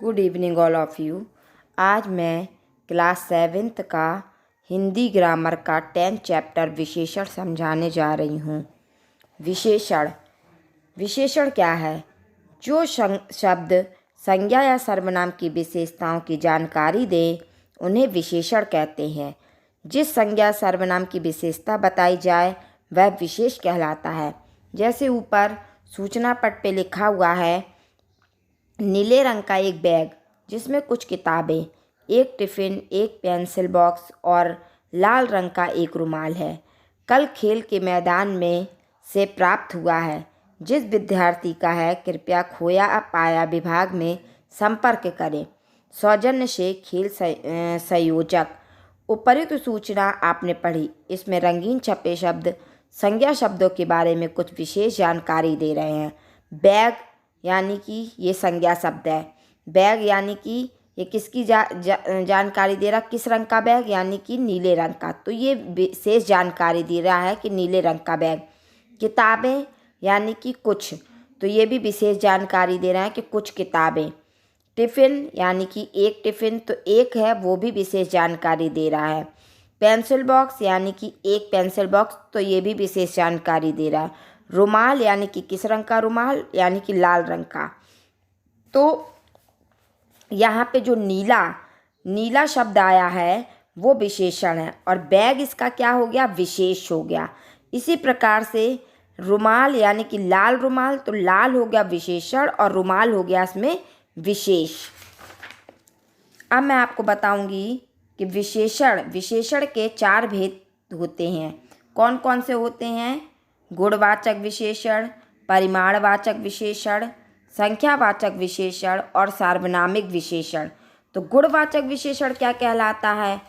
Good evening all of you. आज मैं class 7th का हिंदी ग्रामर का 10th चैप्टर विशेषण समझाने जा रही हूँ। विशेषण विशेषण क्या है? जो शब्द संज्ञा या सर्वनाम की विशेषताओं की जानकारी दे उन्हें विशेषण कहते हैं। जिस संज्ञा सर्वनाम की विशेषता बताई जाए वह विशेष कहलाता है। जैसे ऊपर सूचना पट पे लिखा हुआ है, नीले रंग का एक बैग जिसमें कुछ किताबें, एक टिफ़िन, एक पेंसिल बॉक्स और लाल रंग का एक रुमाल है। कल खेल के मैदान में से प्राप्त हुआ है। जिस विद्यार्थी का है कृपया खोया पाया विभाग में संपर्क करें। सौजन्य से खेल संयोजक। उपर्युक्त सूचना आपने पढ़ी। इसमें रंगीन छपे शब्द संज्ञा शब्दों के बारे में कुछ विशेष जानकारी दे रहे हैं। बैग यानी कि ये संज्ञा शब्द है। बैग यानी कि ये किसकी जानकारी दे रहा, किस रंग का बैग, यानी कि नीले रंग का। तो ये विशेष जानकारी दे रहा है कि नीले रंग का बैग। किताबें यानी कि कुछ, तो ये भी विशेष जानकारी दे रहा है कि कुछ किताबें। टिफ़िन यानी कि एक टिफ़िन, तो एक है, वो भी विशेष जानकारी दे रहा है। पेंसिल बॉक्स यानी कि एक पेंसिल बॉक्स, तो ये भी विशेष जानकारी दे रहा है। रुमाल यानी कि किस रंग का रुमाल, यानी कि लाल रंग का। तो यहाँ पे जो नीला शब्द आया है वो विशेषण है और बैग इसका क्या हो गया, विशेष हो गया। इसी प्रकार से रुमाल यानी कि लाल रुमाल, तो लाल हो गया विशेषण और रुमाल हो गया इसमें विशेष। अब मैं आपको बताऊंगी कि विशेषण के 4 भेद होते हैं। कौन कौन से होते हैं? गुणवाचक विशेषण, परिमाणवाचक विशेषण, संख्यावाचक विशेषण और सार्वनामिक विशेषण। तो गुणवाचक विशेषण क्या कहलाता है?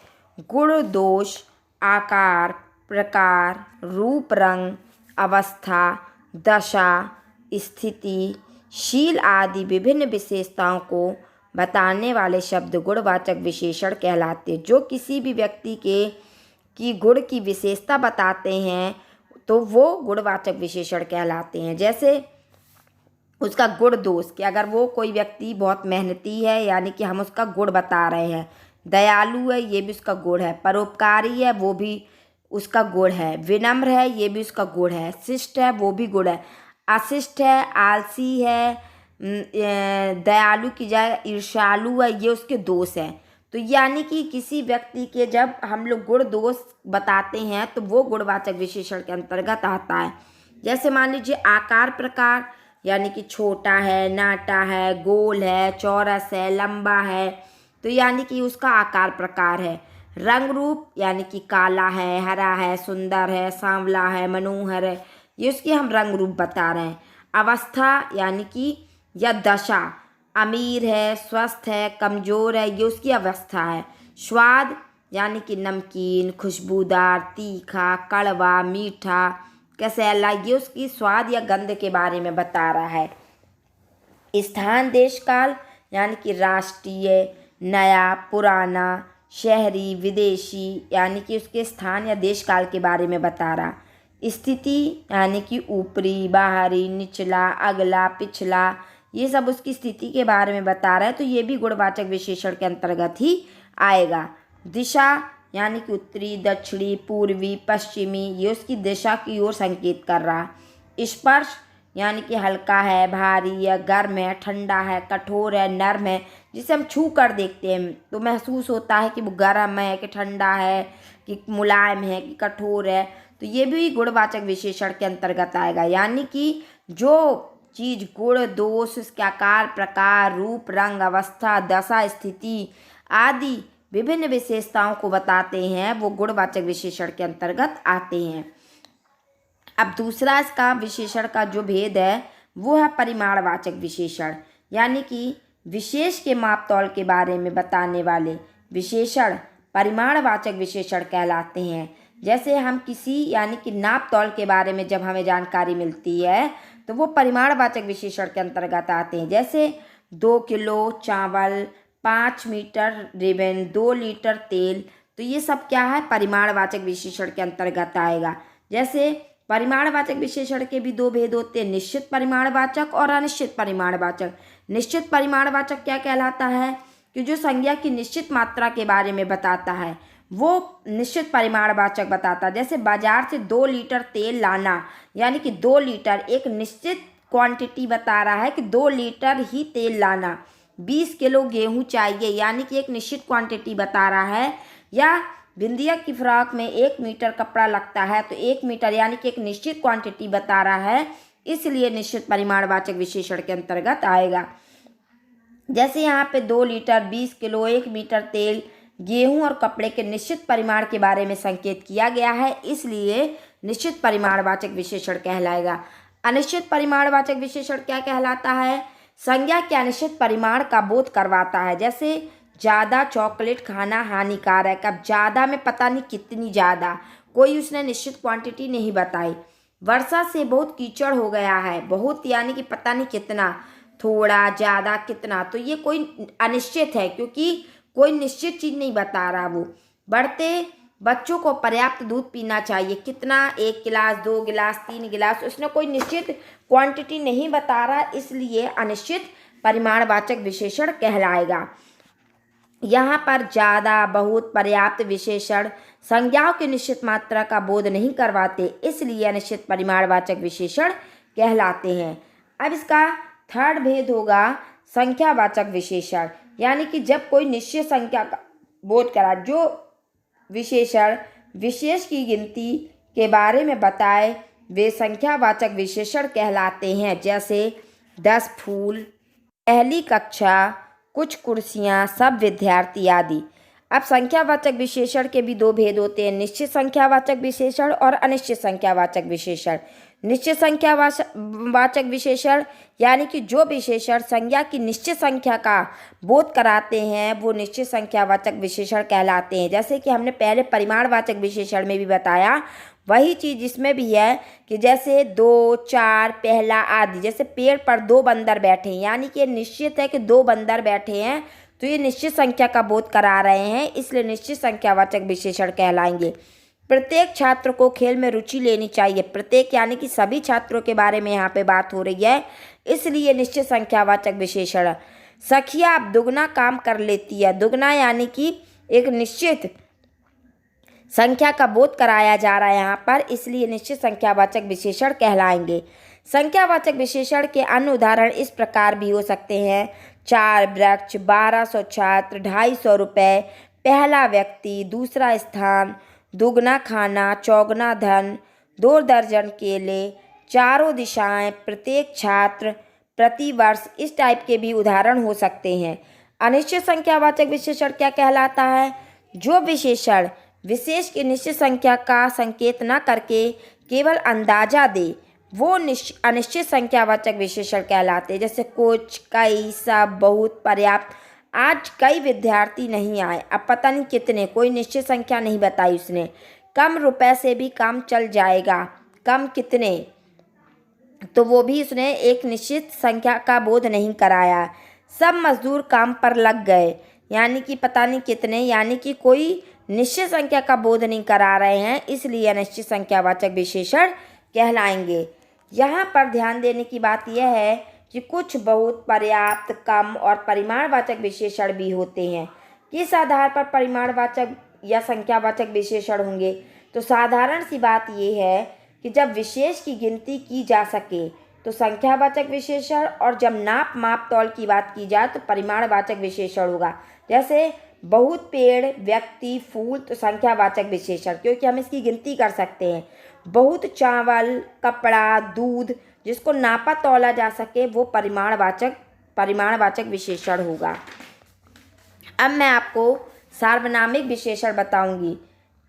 गुण, दोष, आकार, प्रकार, रूप, रंग, अवस्था, दशा, स्थिति, शील आदि विभिन्न विशेषताओं को बताने वाले शब्द गुणवाचक विशेषण कहलाते हैं। जो किसी भी व्यक्ति की गुण की विशेषता बताते हैं तो वो गुणवाचक विशेषण कहलाते हैं। जैसे उसका गुण दोष, कि अगर वो कोई व्यक्ति बहुत मेहनती है यानी कि हम उसका गुण बता रहे हैं। दयालु है, ये भी उसका गुण है। परोपकारी है, वो भी उसका गुण है। विनम्र है, ये भी उसका गुण है। शिष्ट है, वो भी गुण है। अशिष्ट है, आलसी है, दयालु की जगह ईर्ष्यालु है, ये उसके दोष हैं। तो यानी कि किसी व्यक्ति के जब हम लोग गुण दोष बताते हैं तो वो गुणवाचक विशेषण के अंतर्गत आता है। जैसे मान लीजिए आकार प्रकार, यानी कि छोटा है, नाटा है, गोल है, चौरस है, लंबा है, तो यानी कि उसका आकार प्रकार है। रंग रूप यानी कि काला है, हरा है, सुंदर है, सांवला है, मनोहर है, ये उसकी हम रंग रूप बता रहे हैं। अवस्था यानी कि या दशा, अमीर है, स्वस्थ है, कमज़ोर है, ये उसकी अवस्था है। स्वाद यानी कि नमकीन, खुशबूदार, तीखा, कड़वा, मीठा, कसैला, ये उसकी स्वाद या गंध के बारे में बता रहा है। स्थान, देश, काल यानी कि राष्ट्रीय, नया, पुराना, शहरी, विदेशी, यानी कि उसके स्थान या देश काल के बारे में बता रहा। स्थिति यानी कि ऊपरी, बाहरी, निचला, अगला, पिछला, ये सब उसकी स्थिति के बारे में बता रहा है, तो ये भी गुणवाचक विशेषण के अंतर्गत ही आएगा। दिशा यानी कि उत्तरी, दक्षिणी, पूर्वी, पश्चिमी, ये उसकी दिशा की ओर संकेत कर रहा। स्पर्श यानी कि हल्का है, भारी है, गर्म है, ठंडा है, कठोर है, नर्म है, जिसे हम छू कर देखते हैं तो महसूस होता है कि वो गर्म है, कि ठंडा है, कि मुलायम है, कि कठोर है, तो ये भी गुणवाचक विशेषण के अंतर्गत आएगा। यानी कि जो चीज़ गुण, दोष, उसके आकार, प्रकार, रूप, रंग, अवस्था, दशा, स्थिति आदि विभिन्न विशेषताओं को बताते हैं वो गुणवाचक विशेषण के अंतर्गत आते हैं। अब दूसरा इसका विशेषण का जो भेद है वो है परिमाणवाचक विशेषण, यानी कि विशेष के मापतौल के बारे में बताने वाले विशेषण परिमाणवाचक विशेषण कहलाते हैं। जैसे हम किसी यानी कि नाप तौल के बारे में जब हमें जानकारी मिलती है तो वो परिमाणवाचक विशेषण के अंतर्गत आते हैं। जैसे 2 किलो चावल, 5 मीटर रिबन, 2 लीटर तेल, तो ये सब क्या है, परिमाणवाचक विशेषण के अंतर्गत आएगा। जैसे परिमाणवाचक विशेषण के भी 2 भेद होते हैं, निश्चित परिमाणवाचक और अनिश्चित परिमाणवाचक। निश्चित परिमाणवाचक क्या कहलाता है कि जो संज्ञा की निश्चित मात्रा के बारे में बताता है वो निश्चित परिमाणवाचक बताता है। जैसे बाजार से 2 लीटर तेल लाना, यानी कि 2 लीटर एक निश्चित क्वांटिटी बता रहा है कि 2 लीटर ही तेल लाना। 20 किलो गेहूं चाहिए, यानी कि एक निश्चित क्वांटिटी बता रहा है। या बिंदिया की फ्रॉक में 1 मीटर कपड़ा लगता है, तो 1 मीटर यानी कि एक निश्चित क्वांटिटी बता रहा है, इसलिए निश्चित परिमाणवाचक विशेषण के अंतर्गत आएगा। जैसे यहाँ पे 2 लीटर, 20 किलो, 1 मीटर तेल, गेहूं और कपड़े के निश्चित परिमाण के बारे में संकेत किया गया है, इसलिए निश्चित परिमाणवाचक विशेषण कहलाएगा। अनिश्चित परिमाणवाचक विशेषण क्या कहलाता है? संज्ञा के अनिश्चित परिमाण का बोध करवाता है। जैसे ज़्यादा चॉकलेट खाना हानिकारक। अब ज़्यादा में पता नहीं कितनी ज़्यादा, कोई उसने निश्चित क्वांटिटी नहीं बताई। वर्षा से बहुत कीचड़ हो गया है। बहुत यानी कि पता नहीं कितना, थोड़ा, ज़्यादा, कितना, तो ये कोई अनिश्चित है क्योंकि कोई निश्चित चीज़ नहीं बता रहा वो। बढ़ते बच्चों को पर्याप्त दूध पीना चाहिए। कितना? 1 गिलास, 2 गिलास, 3 गिलास, उसने कोई निश्चित क्वांटिटी नहीं बता रहा, इसलिए अनिश्चित परिमाणवाचक विशेषण कहलाएगा। यहाँ पर ज़्यादा, बहुत, पर्याप्त विशेषण संज्ञाओं की निश्चित मात्रा का बोध नहीं करवाते, इसलिए अनिश्चित परिमाणवाचक विशेषण कहलाते हैं। अब इसका थर्ड भेद होगा संख्यावाचक विशेषण, यानी कि जब कोई निश्चित संख्या का बोध करा, जो विशेषण विशेष की गिनती के बारे में बताए वे संख्यावाचक विशेषण कहलाते हैं। जैसे 10 फूल, पहली कक्षा, कुछ कुर्सियाँ, सब विद्यार्थी आदि। अब संख्यावाचक विशेषण के भी 2 भेद होते हैं, निश्चित संख्यावाचक विशेषण और अनिश्चित संख्यावाचक विशेषण। निश्चित संख्यावाचक विशेषण यानी कि जो विशेषण संज्ञा की निश्चित संख्या का बोध कराते हैं वो निश्चित संख्यावाचक विशेषण कहलाते हैं। जैसे कि हमने पहले परिमाणवाचक विशेषण में भी बताया, वही चीज़ इसमें भी है कि जैसे 2, 4, पहला आदि। जैसे पेड़ पर 2 बंदर बैठे हैं, यानी कि ये निश्चित है कि 2 बंदर बैठे हैं, तो ये निश्चित संख्या का बोध करा रहे हैं, इसलिए निश्चित संख्यावाचक विशेषण कहलाएंगे। प्रत्येक छात्र को खेल में रुचि लेनी चाहिए। प्रत्येक यानी कि सभी छात्रों के बारे में यहाँ पे बात हो रही है, इसलिए निश्चित संख्यावाचक विशेषण। सखिया अब दुगना काम कर लेती है। दुगना यानी कि एक निश्चित संख्या का बोध कराया जा रहा है यहाँ पर, इसलिए निश्चित संख्यावाचक विशेषण कहलाएंगे। संख्यावाचक विशेषण के अन्य उदाहरण इस प्रकार भी हो सकते हैं: 4 वृक्ष, 1200 छात्र, 250 रुपये, पहला व्यक्ति, दूसरा स्थान, दुगना खाना, चौगुना धन, 2 दर्जन केले, चारों दिशाएं, प्रत्येक छात्र, प्रति वर्ष, इस टाइप के भी उदाहरण हो सकते हैं। अनिश्चित संख्यावाचक विशेषण क्या कहलाता है? जो विशेषण विशेष की निश्चित संख्या का संकेत न करके केवल अंदाजा दे वो अनिश्चित संख्यावाचक विशेषण कहलाते हैं। जैसे कुछ, कई, सब, बहुत, पर्याप्त। आज कई विद्यार्थी नहीं आए, अब पता नहीं कितने, कोई निश्चित संख्या नहीं बताई उसने। कम रुपए से भी काम चल जाएगा, कम कितने, तो वो भी उसने एक निश्चित संख्या का बोध नहीं कराया। सब मजदूर काम पर लग गए, यानी कि पता नहीं कितने, यानी कि कोई निश्चित संख्या का बोध नहीं करा रहे हैं, इसलिए अनिश्चित संख्यावाचक विशेषण कहलाएंगे। यहाँ पर ध्यान देने की बात यह है कि कुछ, बहुत, पर्याप्त, कम और परिमाणवाचक विशेषण भी होते हैं। किस आधार पर परिमाणवाचक या संख्यावाचक विशेषण होंगे? तो साधारण सी बात यह है कि जब विशेष की गिनती की जा सके तो संख्यावाचक विशेषण, और जब नाप माप तौल की बात की जाए तो परिमाणवाचक विशेषण होगा। जैसे बहुत पेड़, व्यक्ति, फूल, तो संख्यावाचक विशेषण, क्योंकि हम इसकी गिनती कर सकते हैं। बहुत चावल, कपड़ा, दूध, जिसको नापा तौला जा सके वो परिमाणवाचक विशेषण होगा। अब मैं आपको सार्वनामिक विशेषण बताऊंगी।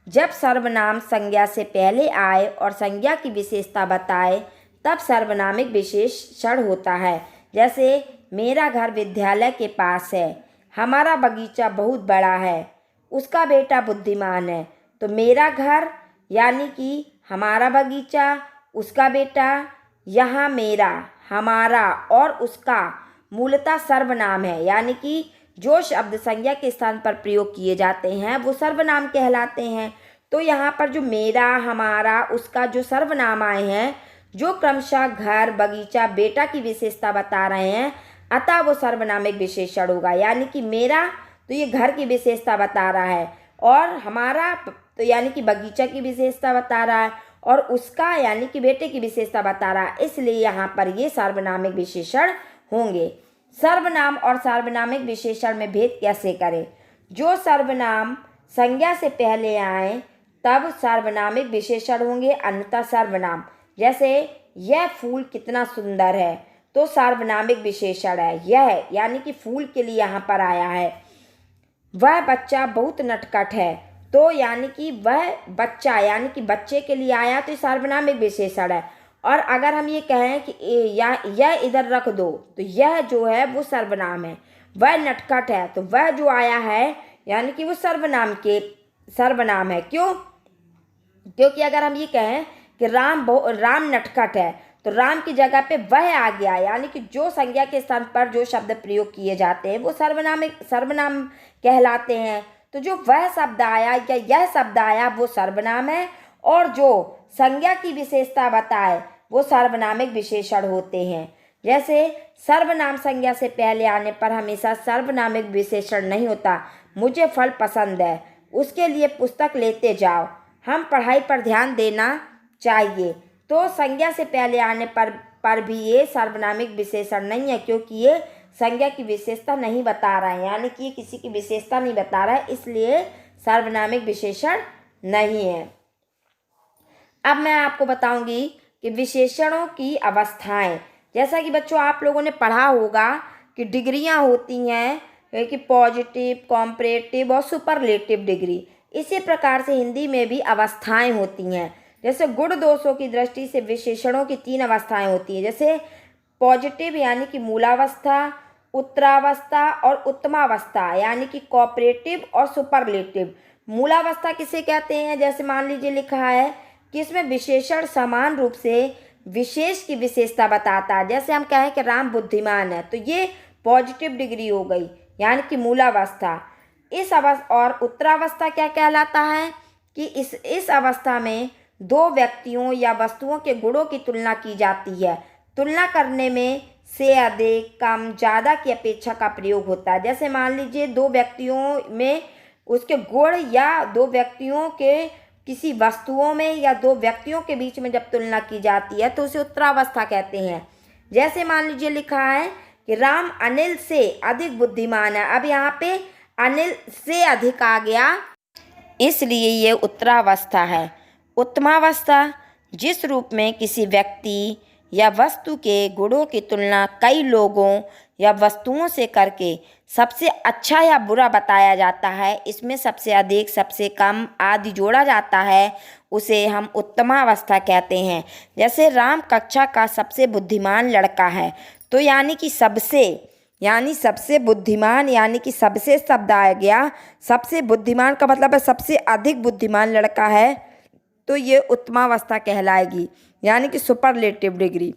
जब सर्वनाम संज्ञा से पहले आए और संज्ञा की विशेषता बताए तब सर्वनामिक विशेषण होता है। जैसे मेरा घर विद्यालय के पास है, हमारा बगीचा बहुत बड़ा है, उसका बेटा बुद्धिमान है। तो मेरा घर यानी कि हमारा बगीचा, उसका बेटा, यहाँ मेरा, हमारा और उसका मूलतः सर्वनाम है, यानी कि जो शब्द संज्ञा के स्थान पर प्रयोग किए जाते हैं वो सर्वनाम कहलाते हैं। तो यहाँ पर जो मेरा, हमारा, उसका जो सर्वनाम आए हैं, जो क्रमशः घर, बगीचा, बेटा की विशेषता बता रहे हैं, अतः वो सर्वनामिक विशेषण होगा। यानी कि मेरा तो ये घर की विशेषता बता रहा है, और हमारा तो यानी कि बगीचा की विशेषता बता रहा है, और उसका यानी कि बेटे की विशेषता बता रहा है, इसलिए यहाँ पर ये सार्वनामिक विशेषण होंगे। सर्वनाम और सार्वनामिक विशेषण में भेद कैसे करें? जो सर्वनाम संज्ञा से पहले आए तब सार्वनामिक विशेषण होंगे, अन्यथा सर्वनाम। जैसे यह फूल कितना सुंदर है, तो सार्वनामिक विशेषण है यह, यानी कि फूल के लिए यहाँ पर आया है। वह बच्चा बहुत नटखट है, तो यानी कि वह बच्चा यानी कि बच्चे के लिए आया, तो सार्वनामिक विशेषण है। और अगर हम ये कहें कि यह इधर रख दो, तो यह जो है वो सर्वनाम है। वह नटखट है, तो वह जो आया है यानी कि वो सर्वनाम है। क्यों? क्योंकि अगर हम ये कहें कि राम नटखट है, तो राम की जगह पे वह आ गया, यानी कि जो संज्ञा के स्थान पर जो शब्द प्रयोग किए जाते हैं वो सर्वनाम कहलाते हैं। तो जो वह शब्द आया या यह शब्द आया वो सर्वनाम है, और जो संज्ञा की विशेषता बताए वो सार्वनामिक विशेषण होते हैं। जैसे सर्वनाम संज्ञा से पहले आने पर हमेशा सार्वनामिक विशेषण नहीं होता। मुझे फल पसंद है, उसके लिए पुस्तक लेते जाओ, हम पढ़ाई पर ध्यान देना चाहिए। तो संज्ञा से पहले आने पर भी ये सार्वनामिक विशेषण नहीं है, क्योंकि ये संज्ञा की विशेषता नहीं बता रहा है, यानी कि ये किसी की विशेषता नहीं बता रहा है, इसलिए सार्वनामिक विशेषण नहीं है। अब मैं आपको बताऊंगी कि विशेषणों की अवस्थाएं। जैसा कि बच्चों आप लोगों ने पढ़ा होगा कि डिग्रियां होती हैं कि पॉजिटिव, कॉम्परेटिव और सुपरलेटिव डिग्री। इसी प्रकार से हिंदी में भी अवस्थाएं होती हैं। जैसे गुण दोषों की दृष्टि से विशेषणों की 3 अवस्थाएं होती हैं। जैसे पॉजिटिव यानी कि मूलावस्था, उत्तरावस्था और उत्तमावस्था यानी कि कोऑपरेटिव और सुपरलेटिव। मूलावस्था किसे कहते हैं? जैसे मान लीजिए लिखा है कि इसमें विशेषण समान रूप से विशेष की विशेषता बताता है। जैसे हम कहें कि राम बुद्धिमान है, तो ये पॉजिटिव डिग्री हो गई, यानी कि मूलावस्था। इस अवस्था और उत्तरावस्था क्या कहलाता है कि इस अवस्था में 2 व्यक्तियों या वस्तुओं के गुणों की तुलना की जाती है। तुलना करने में से अधिक, कम, ज़्यादा की अपेक्षा का प्रयोग होता है। जैसे मान लीजिए 2 व्यक्तियों में उसके गुण, या 2 व्यक्तियों के किसी वस्तुओं में, या 2 व्यक्तियों के बीच में जब तुलना की जाती है तो उसे उत्तरावस्था कहते हैं। जैसे मान लीजिए लिखा है कि राम अनिल से अधिक बुद्धिमान है। अब यहाँ पे अनिल से अधिक आ गया, इसलिए ये उत्तरावस्था है। उत्तमावस्था जिस रूप में किसी व्यक्ति या वस्तु के गुणों की तुलना कई लोगों या वस्तुओं से करके सबसे अच्छा या बुरा बताया जाता है, इसमें सबसे अधिक, सबसे कम आदि जोड़ा जाता है, उसे हम उत्तमावस्था कहते हैं। जैसे राम कक्षा का सबसे बुद्धिमान लड़का है, तो यानी कि सबसे बुद्धिमान, यानी कि सबसे शब्द आ गया। सबसे बुद्धिमान का मतलब है सबसे अधिक बुद्धिमान लड़का है, तो ये उत्तमावस्था कहलाएगी, यानी कि सुपरलेटिव डिग्री।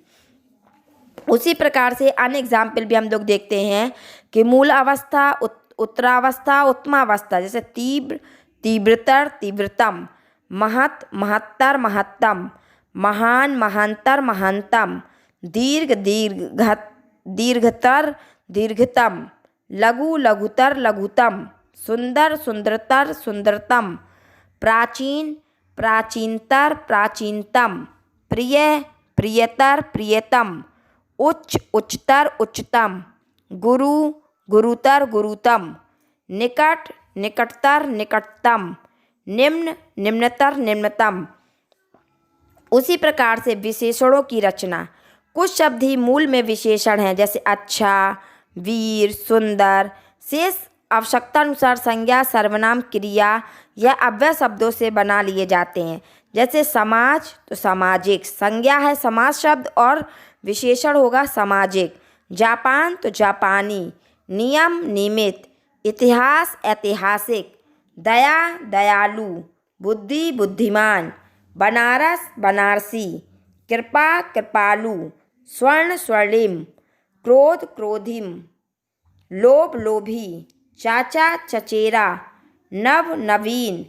उसी प्रकार से अन्य एग्जाम्पल भी हम लोग देखते हैं कि मूल अवस्था, उत्तरावस्था, उत्तमावस्था। जैसे तीव्र, तीव्रतर, तीव्रतम, महत, महत्तर, महत्तम, महान, महांतर, महानतम, दीर्घ, दीर्घतर, दीर्घतम, लघु, लघुतर, लघुतम, सुंदर, सुंदरतर, सुंदरतम, प्राचीन, प्राचीनतर, प्राचीनतम, प्रिय, प्रियतर, प्रियतम, उच्च, उच्चतर, उच्चतम, गुरु, गुरुतर, गुरुतम, निकट, निकटतर, निकटतम, निम्न, निम्नतर, निम्नतम। उसी प्रकार से विशेषणों की रचना। कुछ शब्द ही मूल में विशेषण हैं, जैसे अच्छा, वीर, सुंदर। शेष आवश्यकतानुसार संज्ञा, सर्वनाम, क्रिया या अव्यय शब्दों से बना लिए जाते हैं। जैसे समाज तो सामाजिक, संज्ञा है समाज शब्द और विशेषण होगा सामाजिक। जापान तो जापानी, नियम, नियमित। इतिहास, ऐतिहासिक। दया, दयालु। बुद्धि, बुद्धिमान। बनारस, बनारसी। कृपा, कृपालु। स्वर्ण, स्वर्णिम। क्रोध, क्रोधिम। लोभ, लोभी। चाचा, चचेरा। नव, नवीन।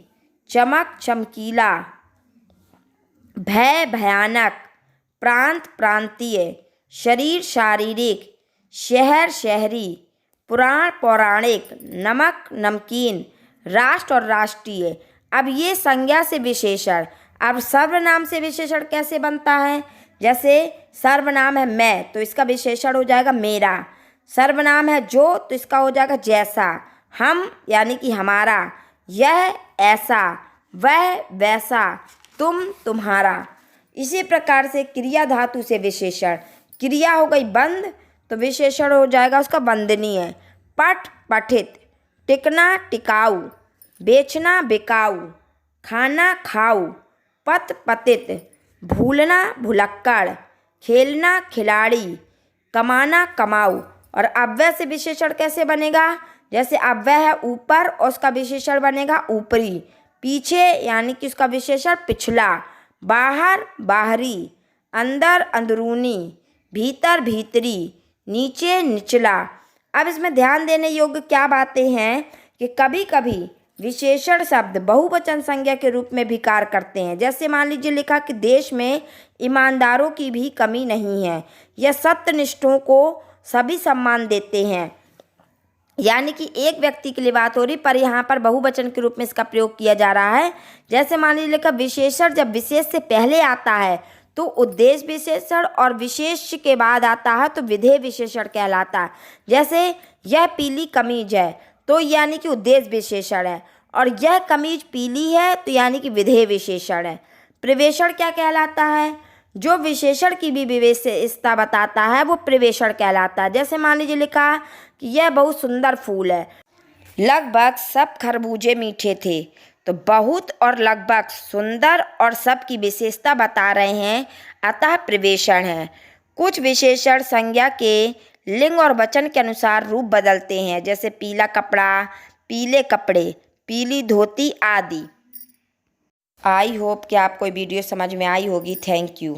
चमक, चमकीला। भय, भयानक। प्रांत, प्रांतीय। शरीर, शारीरिक। शहर शहरी, पुराण पौराणिक, नमक नमकीन, राष्ट्र और राष्ट्रीय। अब ये संज्ञा से विशेषण। अब सर्वनाम से विशेषण कैसे बनता है? जैसे सर्वनाम है मैं, तो इसका विशेषण हो जाएगा मेरा। सर्वनाम है जो, तो इसका हो जाएगा जैसा। हम यानी कि हमारा, यह ऐसा, वह वैसा, तुम तुम्हारा। इसी प्रकार से क्रिया धातु से विशेषण। क्रिया हो गई बंद, तो विशेषण हो जाएगा उसका वंदनीय। पठ पठित, टिकना टिकाऊ, बेचना बिकाऊ, खाना खाऊ, पत पतित, भूलना भुलक्कड़, खेलना खिलाड़ी, कमाना कमाऊ। और अव्यय से विशेषण कैसे बनेगा? जैसे अव्यय है ऊपर और उसका विशेषण बनेगा ऊपरी। पीछे यानी कि उसका विशेषण पिछला। बाहर बाहरी, अंदर अंदरूनी, भीतर भीतरी, नीचे निचला। अब इसमें ध्यान देने योग्य क्या बातें हैं कि कभी कभी विशेषण शब्द बहुवचन संज्ञा के रूप में भी कार्य करते हैं। जैसे मान लीजिए लिखा कि देश में ईमानदारों की भी कमी नहीं है, यह सत्यनिष्ठों को सभी सम्मान देते हैं। यानी कि एक व्यक्ति के लिए बात हो रही, पर यहाँ पर बहुवचन के रूप में इसका प्रयोग किया जा रहा है। जैसे मान लीजिए लिखा विशेषण जब विशेष से पहले आता है तो उद्देश्य विशेषण, और विशेष के बाद आता है तो विधेय विशेषण कहलाता है। जैसे यह पीली कमीज है, तो यानी कि उद्देश्य विशेषण है, और यह कमीज पीली है, तो यानी कि विधेय विशेषण है। प्रवेशण क्या कहलाता है? जो विशेषण की भी विशेषता बताता है वो प्रवेशण कहलाता है। जैसे मान लीजिए लिखा कि यह बहुत सुंदर फूल है, लगभग सब खरबूजे मीठे थे। तो बहुत और लगभग, सुंदर और सब की विशेषता बता रहे हैं, अतः प्रवेशण है। कुछ विशेषण संज्ञा के लिंग और वचन के अनुसार रूप बदलते हैं। जैसे पीला कपड़ा, पीले कपड़े, पीली धोती आदि। आई होप कि आपको वीडियो समझ में आई होगी। Thank you.